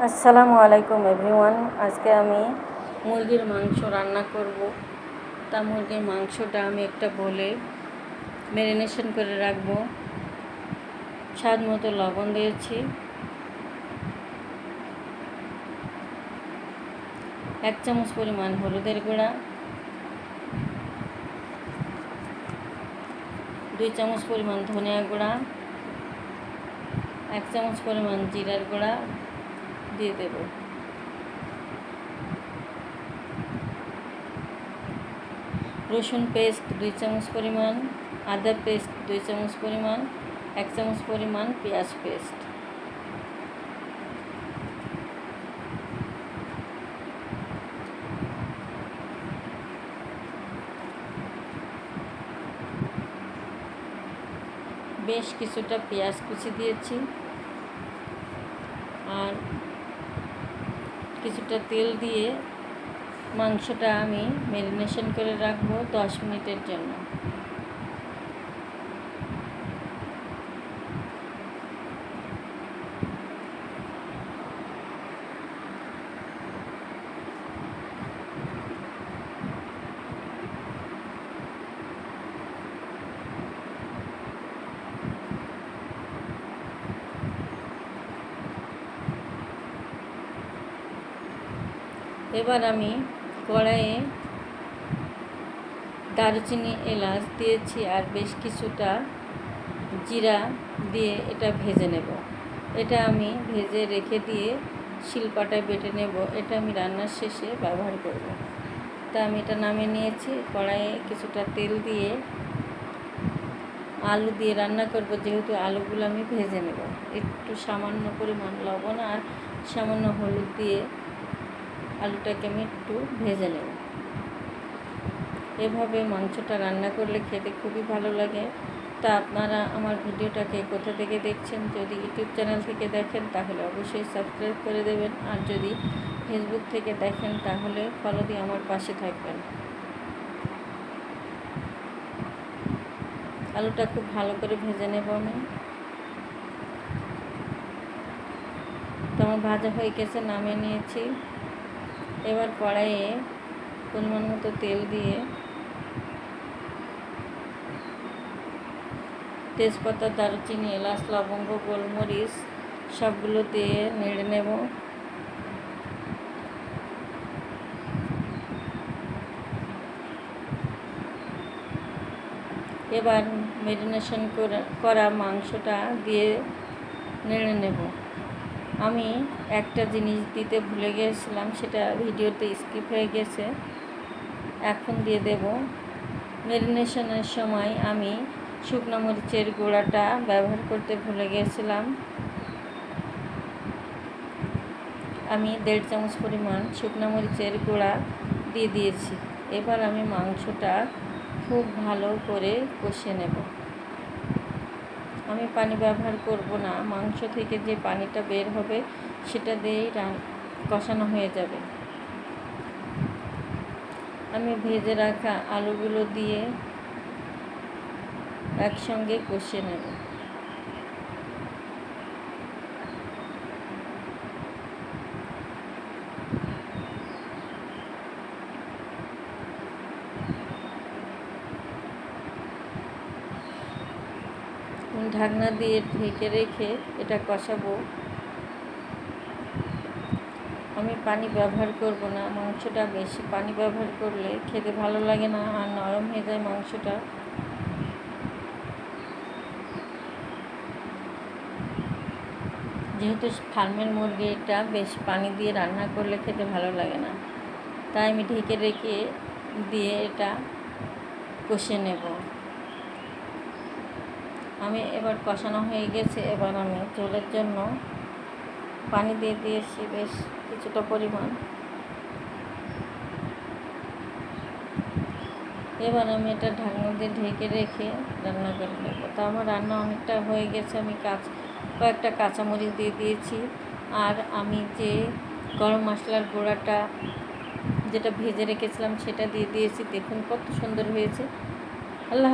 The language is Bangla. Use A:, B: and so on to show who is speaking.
A: আসসালামু আলাইকুম এভরিওয়ান। আজকে আমি মুরগির মাংস রান্না করব। তা মুরগির মাংসটা আমি একটা বলে ম্যারিনেশন করে রাখবো। স্বাদ মতো লবণ দিয়েছি, 1 চামচ পরিমাণ হলুদের গুঁড়া, 2 চামচ পরিমাণ ধনিয়া গুঁড়া, 1 চামচ পরিমাণ জিরার গুঁড়া দিয়ে দেব। রসুন পেস্ট 2 চামচ পরিমাণ, আদা পেস্ট 2 চামচ পরিমাণ, 1 চামচ পরিমাণ পেঁয়াজ পেস্ট। বেশ কিছুটা পেঁয়াজ কুচি দিয়েছি আর কিছুটা তেল দিয়ে মাংসটা আমি ম্যারিনেশন করে রাখবো 10 মিনিটের জন্য। এবার আমি কড়াইয়ে দারুচিনি এলাচ দিয়েছি আর বেশ কিছুটা জিরা দিয়ে এটা ভেজে নেব। এটা আমি ভেজে রেখে দিয়ে শিলপাটায় বেটে নেব। এটা আমি রান্নার শেষে ব্যবহার করব। তা আমি এটা নামিয়ে নিয়েছি। কড়াইয়ে কিছুটা তেল দিয়ে আলু দিয়ে রান্না করব, যেহেতু আলুগুলো আমি ভেজে নেব। একটু সামান্য পরিমাণ লবণ আর সামান্য হলুদ দিয়ে আলুটাকে আমি একটু ভেজে নেব। এভাবে মাংসটা রান্না করলে খেতে খুবই ভালো লাগে। তা আপনারা আমার ভিডিওটাকে কোথা থেকে দেখছেন? যদি ইউটিউব চ্যানেল থেকে দেখেন তাহলে অবশ্যই সাবস্ক্রাইব করে দেবেন, আর যদি ফেসবুক থেকে দেখেন তাহলে ফলো দিয়ে আমার পাশে থাকবেন। আলুটা খুব ভালো করে ভেজে নেব আমি। তো আমার ভাজা হয়ে গেছে, নামিয়ে নিয়েছি। এবার কড়াইয়ে পরিমাণ মতো তেল দিয়ে তেজপাতা, দারুচিনি, এলাচ, লবঙ্গ, গোলমরিচ সবগুলো দিয়ে নেড়ে নেব। এবার ম্যারিনেশন করা মাংসটা দিয়ে নেড়ে নেব। আমি একটা জিনিস দিতে ভুলে গিয়েছিলাম, সেটা ভিডিওতে স্কিপ হয়ে গেছে, এখন দিয়ে দেব। ম্যারিনেশনের সময় আমি শুকনো মরিচের গুঁড়াটা ব্যবহার করতে ভুলে গিয়েছিলাম। আমি 1.5 চামচ পরিমাণ শুকনো মরিচের গুঁড়া দিয়ে দিয়েছি। এবার আমি মাংসটা খুব ভালো করে কষিয়ে নেব। আমি পানি ব্যবহার করব না, মাংস থেকে যে পানিটা বের হবে সেটা দিয়েই কষানো হয়ে যাবে। আমি ভেজে রাখা আলুগুলো দিয়ে একসঙ্গে কষিয়ে নেব। ঢাকনা দিয়ে ঢেকে রেখে এটা কষাবো। আমি পানি ব্যবহার করব না, মাংসটা বেশি পানি ব্যবহার করলে খেতে ভালো লাগে না আর নরম হয়ে যায় মাংসটা। যেহেতু ফার্মের মুরগি, এটা বেশি পানি দিয়ে রান্না করলে খেতে ভালো লাগে না, তাই আমি ঢেকে রেখে দিয়ে এটা কষিয়ে নেব। আমি এবার কষানো হয়ে গেছে। এবার আমি ঝোলের জন্য পানি দিয়ে দিয়েছি বেশ কিছুটা পরিমাণ। এবার আমি এটা ঢাকনা দিয়ে ঢেকে রেখে রান্না করে নেব। তো আমার রান্না অনেকটা হয়ে গেছে। আমি কয়েকটা কাঁচামরিচ দিয়ে দিয়েছি, আর আমি যে গরম মশলার গুঁড়াটা যেটা ভেজে রেখেছিলাম সেটা দিয়ে দিয়েছি। দেখুন কত সুন্দর হয়েছে।